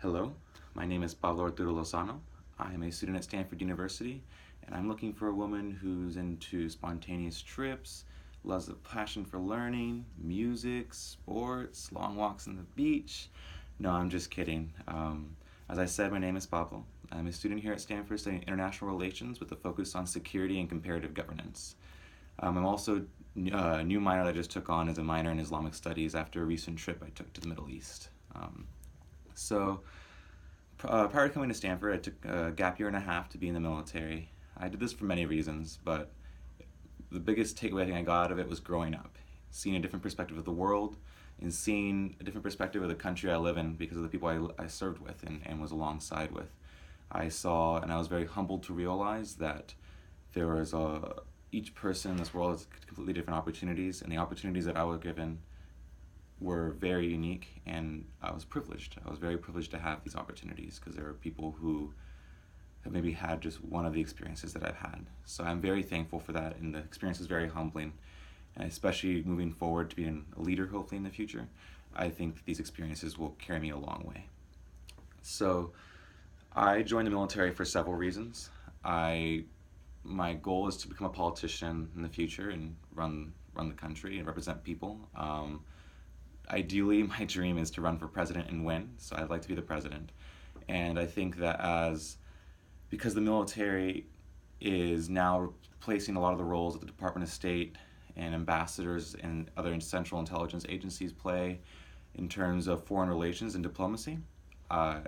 Hello, my name is Pablo Lozano. I am a student at Stanford University, and I'm looking for a woman who's into spontaneous trips, loves a passion for learning, music, sports, long walks on the beach. No, I'm just kidding. As I said, my name is Pablo. I'm a student here at Stanford studying international relations with a focus on security and comparative governance. I'm also a new minor that I just took on as a minor in Islamic studies after a recent trip I took to the Middle East. So, Prior to coming to Stanford, I took a gap year and a half to be in the military. I did this for many reasons, but the biggest takeaway I think I got out of it was growing up, seeing a different perspective of the world, and seeing a different perspective of the country I live in because of the people I served with and was alongside with. I saw, and I was very humbled to realize that there was each person in this world has completely different opportunities, and the opportunities that I was given were very unique, and I was privileged. I was very privileged to have these opportunities because there are people who have maybe had just one of the experiences that I've had. So I'm very thankful for that, and the experience is very humbling. And especially moving forward to being a leader, hopefully in the future, I think that these experiences will carry me a long way. So I joined the military for several reasons. My goal is to become a politician in the future and run the country and represent people. Ideally, my dream is to run for president and win, so I'd like to be the president. And I think that because the military is now replacing a lot of the roles that the Department of State and ambassadors and other central intelligence agencies play in terms of foreign relations and diplomacy, I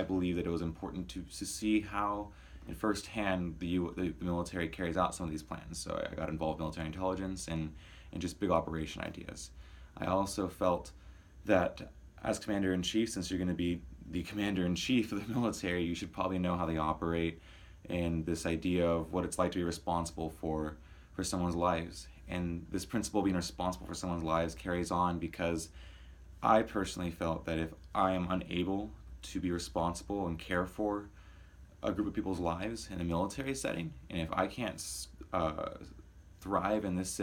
believe that it was important to see how, in firsthand, the military carries out some of these plans. So I got involved in military intelligence and just big operation ideas. I also felt that as commander-in-chief, since you're going to be the commander-in-chief of the military, you should probably know how they operate and this idea of what it's like to be responsible for someone's lives. And this principle of being responsible for someone's lives carries on because I personally felt that if I am unable to be responsible and care for a group of people's lives in a military setting, and if I can't thrive in this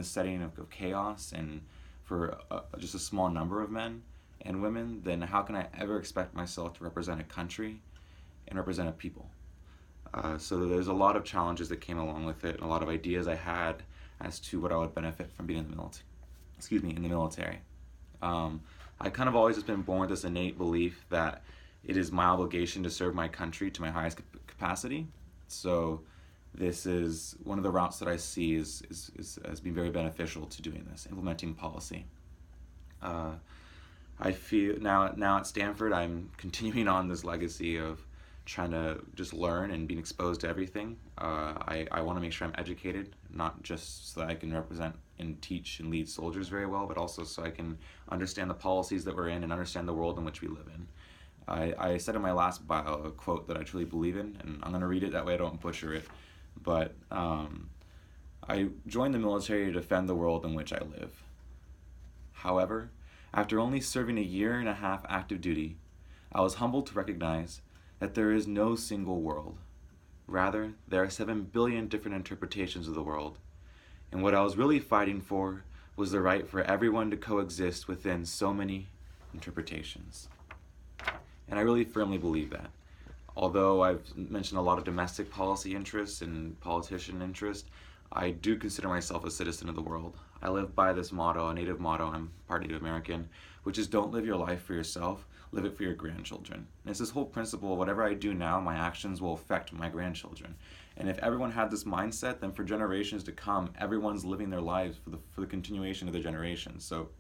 setting of chaos and for just a small number of men and women, then how can I ever expect myself to represent a country and represent a people? So there's a lot of challenges that came along with it, and a lot of ideas I had as to what I would benefit from being in the military. I kind of always just been born with this innate belief that it is my obligation to serve my country to my highest capacity. So this is one of the routes that I see as being very beneficial to doing this, implementing policy. I feel now at Stanford, I'm continuing on this legacy of trying to just learn and being exposed to everything. I want to make sure I'm educated, not just so that I can represent and teach and lead soldiers very well, but also so I can understand the policies that we're in and understand the world in which we live in. I said in my last bio a quote that I truly believe in, and I'm going to read it that way I don't butcher it. But I joined the military to defend the world in which I live. However, after only serving a year and a half active duty, I was humbled to recognize that there is no single world. Rather, there are 7 billion different interpretations of the world. And what I was really fighting for was the right for everyone to coexist within so many interpretations. And I really firmly believe that. Although I've mentioned a lot of domestic policy interests and politician interest, I do consider myself a citizen of the world. I live by this motto, a native motto, I'm part Native American, which is don't live your life for yourself, live it for your grandchildren. And it's this whole principle of whatever I do now, my actions will affect my grandchildren. And if everyone had this mindset, then for generations to come, everyone's living their lives for the continuation of their generations. So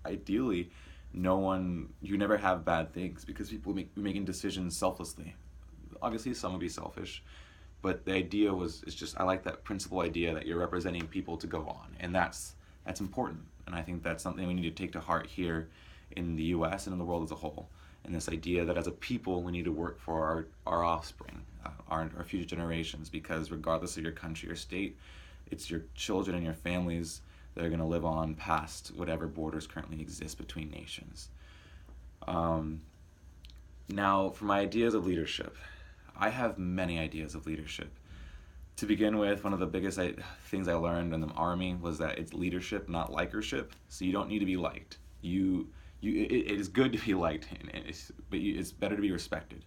ideally, you never have bad things because people be making decisions selflessly. Obviously, some would be selfish, but the idea I like that principal idea that you're representing people to go on, and that's important. And I think that's something we need to take to heart here in the U.S. and in the world as a whole. And this idea that as a people, we need to work for our offspring, our future generations, because regardless of your country or state, it's your children and your families that are going to live on past whatever borders currently exist between nations. Now, for my ideas of leadership, I have many ideas of leadership. To begin with, one of the biggest things I learned in the Army was that it's leadership, not likership. So you don't need to be liked. You it is good to be liked, it's better to be respected.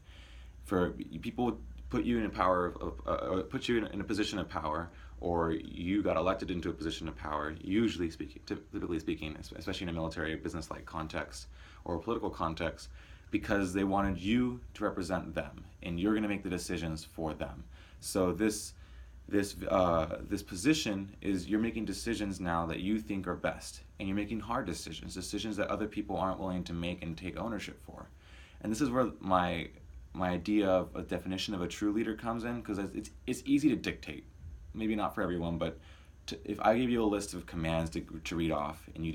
For people put you in a put you in a position of power, or you got elected into a position of power, usually speaking, typically speaking, especially in a military business like context or a political context, because they wanted you to represent them, and you're going to make the decisions for them. So this position is, you're making decisions now that you think are best, and you're making hard decisions that other people aren't willing to make and take ownership for. And this is where my idea of a definition of a true leader comes in, because it's easy to dictate, maybe not for everyone, but if I gave you a list of commands to read off, and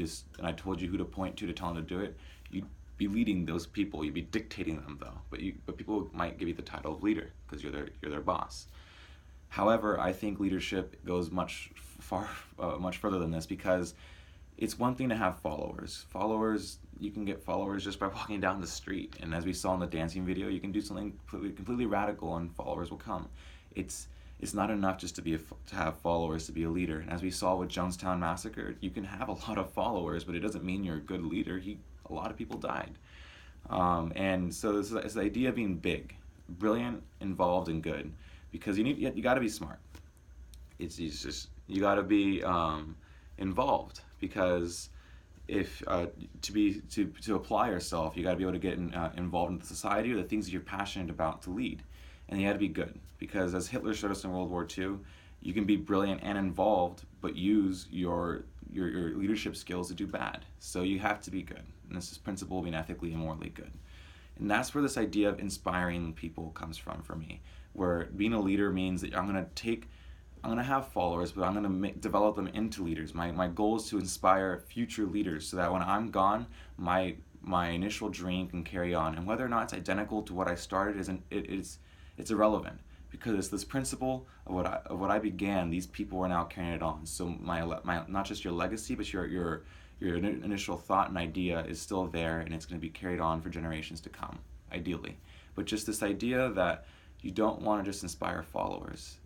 I told you who to point to tell them to do it, you'd be leading those people. You'd be dictating them, though. But people might give you the title of leader because you're their boss. However, I think leadership goes much further than this, because it's one thing to have followers. You can get followers just by walking down the street, and as we saw in the dancing video, you can do something completely radical, and followers will come. It's not enough just to have followers to be a leader. And as we saw with Jonestown Massacre, you can have a lot of followers, but it doesn't mean you're a good leader. A lot of people died, and so it's the idea of being big, brilliant, involved, and good. Because you got to be smart. It's just, you got to be involved, because if to apply yourself, you got to be able to get involved in the society or the things that you're passionate about to lead, and you got to be good, because as Hitler showed us in World War II, you can be brilliant and involved, but use your leadership skills to do bad. So you have to be good, and this is principle of being ethically and morally good. And that's where this idea of inspiring people comes from for me, where being a leader means that I'm going to have followers, but I'm going to develop them into leaders. My goal is to inspire future leaders, so that when I'm gone, my initial dream can carry on. And whether or not it's identical to what I started, it's irrelevant, because it's this principle of what I began. These people are now carrying it on. So my not just your legacy, but your initial thought and idea is still there, and it's going to be carried on for generations to come, ideally. But just this idea that you don't want to just inspire followers.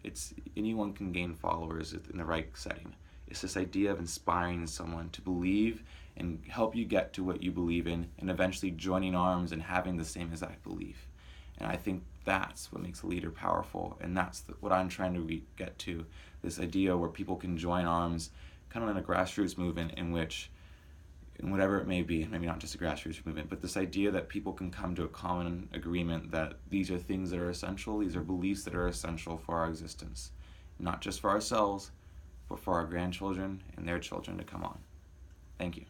Anyone can gain followers in the right setting. It's this idea of inspiring someone to believe and help you get to what you believe in, and eventually joining arms and having the same exact belief. And I think that's what makes a leader powerful, and that's what I'm trying to get to, this idea where people can join arms, kind of in a grassroots movement in whatever it may be, maybe not just a grassroots movement, but this idea that people can come to a common agreement that these are things that are essential, these are beliefs that are essential for our existence, not just for ourselves, but for our grandchildren and their children to come on. Thank you.